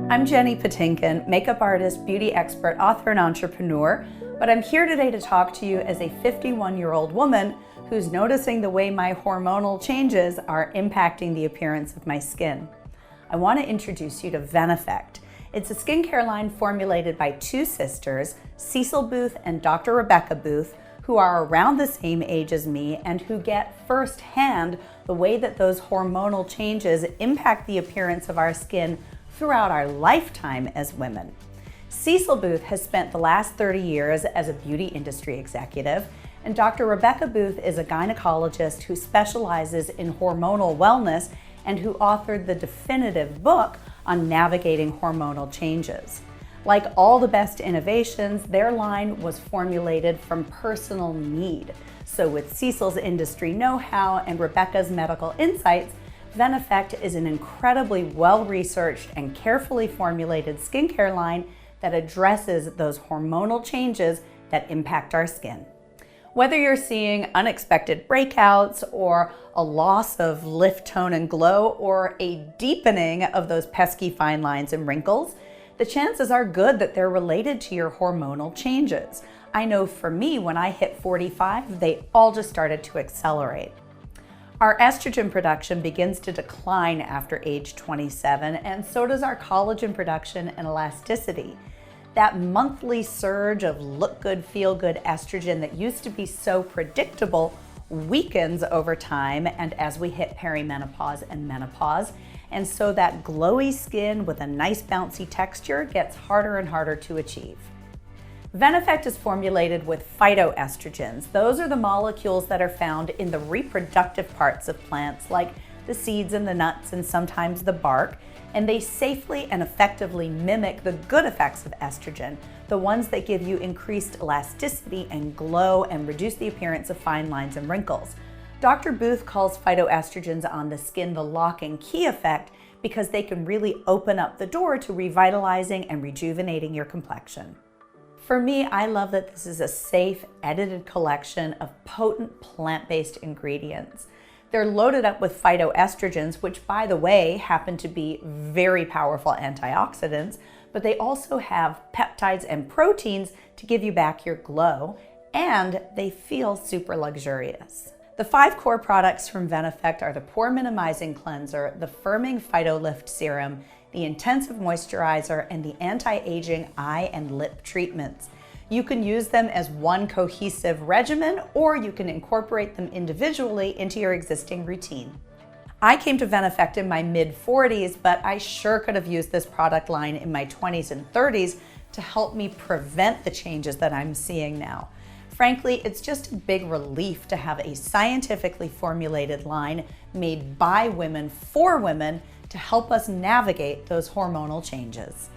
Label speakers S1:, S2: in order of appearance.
S1: I'm Jenny Patinkin, makeup artist, beauty expert, author, and entrepreneur, but I'm here today to talk to you as a 51-year-old woman who's noticing the way my hormonal changes are impacting the appearance of my skin. I want to introduce you to VENeffect. It's a skincare line formulated by two sisters, Cecil Booth and Dr. Rebecca Booth, who are around the same age as me and who get firsthand the way that those hormonal changes impact the appearance of our skin throughout our lifetime as women. Cecil Booth has spent the last 30 years as a beauty industry executive, and Dr. Rebecca Booth is a gynecologist who specializes in hormonal wellness and who authored the definitive book on navigating hormonal changes. Like all the best innovations, their line was formulated from personal need. So with Cecil's industry know-how and Rebecca's medical insights, VENeffect is an incredibly well-researched and carefully formulated skincare line that addresses those hormonal changes that impact our skin. Whether you're seeing unexpected breakouts or a loss of lift, tone, and glow, or a deepening of those pesky fine lines and wrinkles, the chances are good that they're related to your hormonal changes. I know for me, when I hit 45, they all just started to accelerate. Our estrogen production begins to decline after age 27, and so does our collagen production and elasticity. That monthly surge of look good, feel good estrogen that used to be so predictable weakens over time and as we hit perimenopause and menopause. And so that glowy skin with a nice bouncy texture gets harder and harder to achieve. VENeffect is formulated with phytoestrogens. Those are the molecules that are found in the reproductive parts of plants, like the seeds and the nuts and sometimes the bark, and they safely and effectively mimic the good effects of estrogen, the ones that give you increased elasticity and glow and reduce the appearance of fine lines and wrinkles. Dr. Booth calls phytoestrogens on the skin the lock and key effect because they can really open up the door to revitalizing and rejuvenating your complexion. For me, I love that this is a safe, edited collection of potent plant-based ingredients. They're loaded up with phytoestrogens, which, by the way, happen to be very powerful antioxidants, but they also have peptides and proteins to give you back your glow, and they feel super luxurious. The 5 core products from VENeffect are the Pore Minimizing Cleanser, the Firming Phytolift Serum, the Intensive Moisturizer, and the Anti-Aging Eye and Lip Treatments. You can use them as one cohesive regimen, or you can incorporate them individually into your existing routine. I came to VENeffect in my mid-40s, but I sure could have used this product line in my 20s and 30s to help me prevent the changes that I'm seeing now. Frankly, it's just a big relief to have a scientifically formulated line made by women for women to help us navigate those hormonal changes.